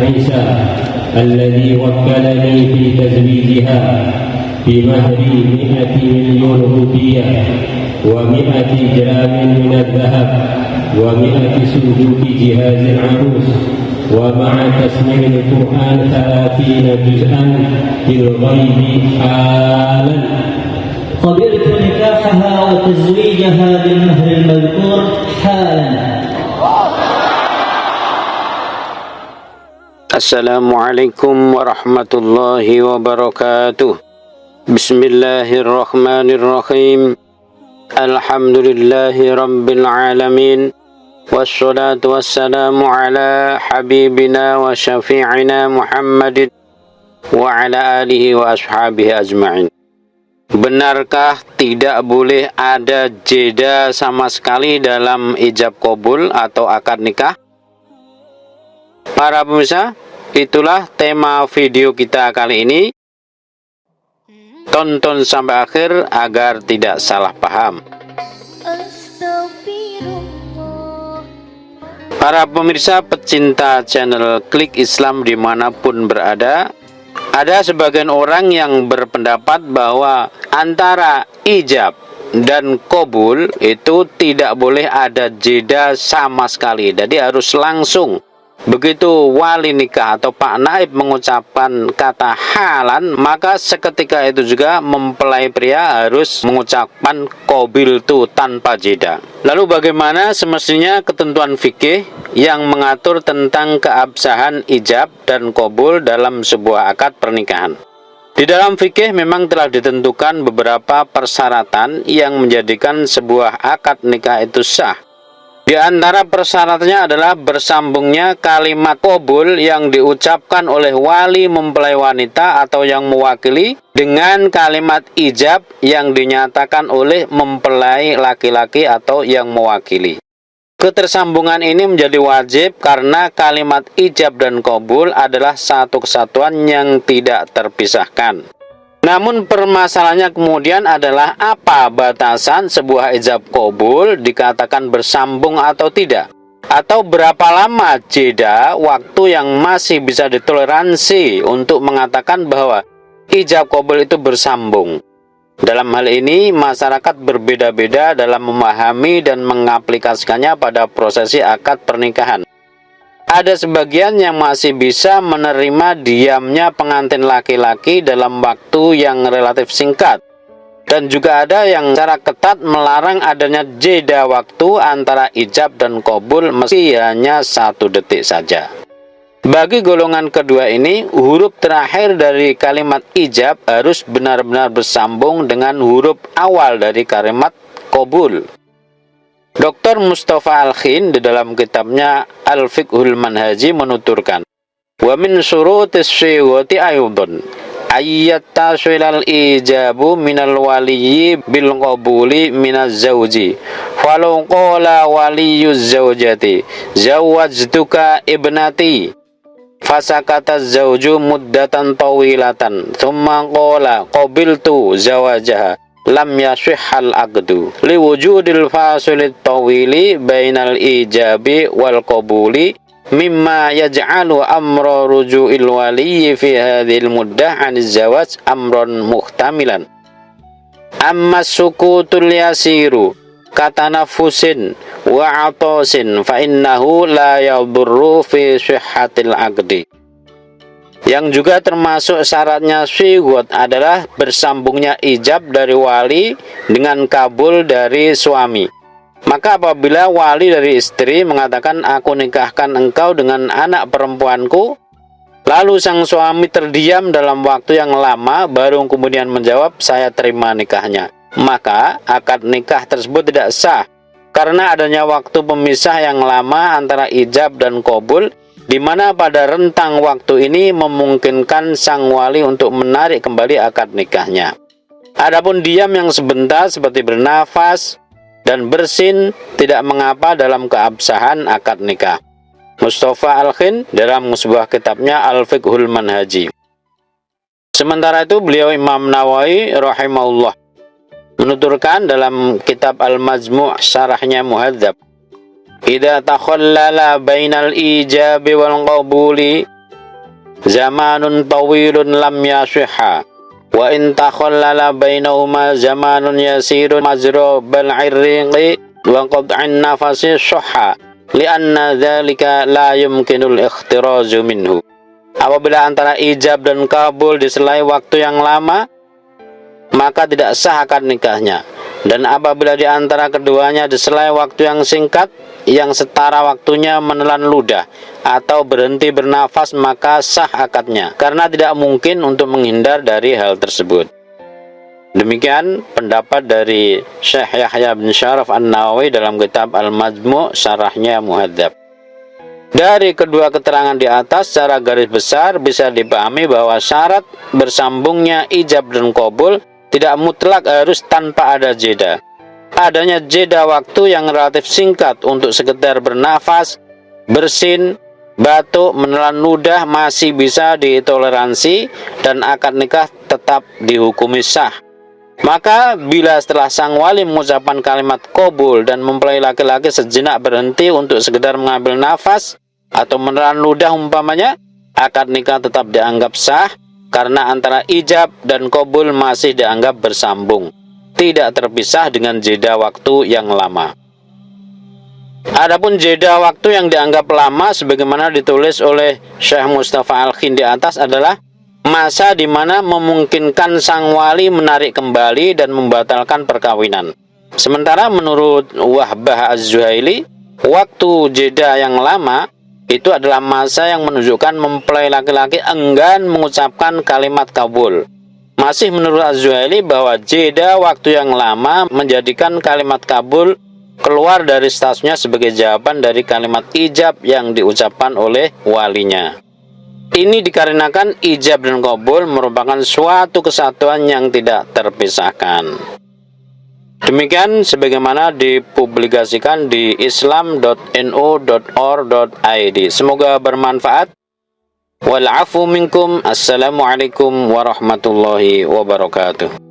عيسى الذي وكلني في تزويجها بمهر 100 مليون روبية و100 جرام من الذهب و100 صندوق جهاز العروس ومع تسميع القرآن 30 جزءا بالغيب حالا. قبلت نكاحها وتزويجها بالمهر المذكور حالا. Assalamualaikum warahmatullahi wabarakatuh. Bismillahirrahmanirrahim. Alhamdulillahi rabbil alamin. Wassalatu wassalamu ala habibina wa syafi'ina Muhammadin wa ala alihi wa ashabihi ajma'in. Benarkah tidak boleh ada jeda sama sekali dalam ijab qabul atau akad nikah? Para pemirsa, itulah tema video kita kali ini. Tonton sampai akhir agar tidak salah paham. Para pemirsa pecinta channel Klik Islam dimanapun berada, ada sebagian orang yang berpendapat bahwa antara ijab dan qabul itu tidak boleh ada jeda sama sekali. Jadi harus langsung. Begitu wali nikah atau Pak Naib mengucapkan kata halan, maka seketika itu juga mempelai pria harus mengucapkan qabiltu tanpa jeda. Lalu bagaimana semestinya ketentuan fikih yang mengatur tentang keabsahan ijab dan qabul dalam sebuah akad pernikahan? Di dalam fikih memang telah ditentukan beberapa persyaratan yang menjadikan sebuah akad nikah itu sah. Di antara persyaratannya adalah bersambungnya kalimat qabul yang diucapkan oleh wali mempelai wanita atau yang mewakili dengan kalimat ijab yang dinyatakan oleh mempelai laki-laki atau yang mewakili. Ketersambungan ini menjadi wajib karena kalimat ijab dan qabul adalah satu kesatuan yang tidak terpisahkan. Namun permasalahannya kemudian adalah apa batasan sebuah ijab qabul dikatakan bersambung atau tidak? Atau berapa lama jeda waktu yang masih bisa ditoleransi untuk mengatakan bahwa ijab qabul itu bersambung? Dalam hal ini masyarakat berbeda-beda dalam memahami dan mengaplikasikannya pada prosesi akad pernikahan. Ada sebagian yang masih bisa menerima diamnya pengantin laki-laki dalam waktu yang relatif singkat. Dan juga ada yang secara ketat melarang adanya jeda waktu antara ijab dan qabul meski hanya 1 detik saja. Bagi golongan kedua ini, huruf terakhir dari kalimat ijab harus benar-benar bersambung dengan huruf awal dari kalimat qabul. Dr. Mustafa Al-Khin di dalam kitabnya Al-Fiqhul Manhaji menuturkan, wa min syurutis syighati ayudun ayyattasilal ijabu minal waliyyi bil qabuli minaz zawji falau qala waliyuz zawjati zawwajtuka ibnati fasakata zawju muddatan tawilatan thumma qala qabiltu zawajaha lam yashihhal aqdu liwujudil fasilit tawili bainal ijabi wal qabuli mimma yaj'alu amra ruju'il waliyyi fi hadhil muddah 'aniz zawaj amran muhtamilan. Amma sukutul yasiru katanafusin wa atasin fa innahu la yadurru fi sihhatil aqdi. Yang juga termasuk syaratnya syighot adalah bersambungnya ijab dari wali dengan kabul dari suami. Maka apabila wali dari istri mengatakan aku nikahkan engkau dengan anak perempuanku, lalu sang suami terdiam dalam waktu yang lama baru kemudian menjawab saya terima nikahnya, maka akad nikah tersebut tidak sah karena adanya waktu pemisah yang lama antara ijab dan qabul, di mana pada rentang waktu ini memungkinkan sang wali untuk menarik kembali akad nikahnya. Adapun diam yang sebentar seperti bernafas dan bersin tidak mengapa dalam keabsahan akad nikah. Mustafa Al-Khin dalam sebuah kitabnya Al-Fiqhul Manhaji. Sementara itu beliau Imam Nawawi rahimahullah menuturkan dalam kitab Al-Majmu' syarahnya Muhadzab, idza takhallala bainal ijabi wal qabuli zamanun tawilun lam yasihha wa in takhallala bainahuma zamanun yasirun mazro bal irriqi wa qad'an nafasi suhha lianna dzalika la yumkinul ikhtirazu minhu. Apabila antara ijab dan kabul diselai waktu yang lama, maka tidak sah akad nikahnya. Dan apabila di antara keduanya diselai waktu yang singkat, yang setara waktunya menelan ludah atau berhenti bernafas, maka sah akadnya, karena tidak mungkin untuk menghindar dari hal tersebut. Demikian pendapat dari Syekh Yahya bin Syaraf An-Nawawi dalam kitab Al-Majmu' syarahnya Muhadzab. Dari kedua keterangan di atas, secara garis besar bisa dipahami bahwa syarat bersambungnya ijab dan qabul tidak mutlak harus tanpa ada jeda. Adanya jeda waktu yang relatif singkat untuk sekedar bernafas, bersin, batuk, menelan ludah masih bisa ditoleransi dan akad nikah tetap dihukumi sah. Maka bila setelah sang wali mengucapkan kalimat qabul dan mempelai laki-laki sejenak berhenti untuk sekedar mengambil nafas atau menelan ludah umpamanya, akad nikah tetap dianggap sah karena antara ijab dan qabul masih dianggap bersambung, tidak terpisah dengan jeda waktu yang lama. Adapun jeda waktu yang dianggap lama sebagaimana ditulis oleh Syekh Mustafa Al-Khin di atas adalah masa di mana memungkinkan sang wali menarik kembali dan membatalkan perkawinan. Sementara menurut Wahbah Az-Zuhaili, waktu jeda yang lama itu adalah masa yang menunjukkan mempelai laki-laki enggan mengucapkan kalimat kabul. Masih menurut Az-Zuhaili bahwa jeda waktu yang lama menjadikan kalimat kabul keluar dari statusnya sebagai jawaban dari kalimat ijab yang diucapkan oleh walinya. Ini dikarenakan ijab dan qabul merupakan suatu kesatuan yang tidak terpisahkan. Demikian sebagaimana dipublikasikan di islam.nu.or.id. Semoga bermanfaat. Wal afu minkum. Assalamualaikum warahmatullahi wabarakatuh.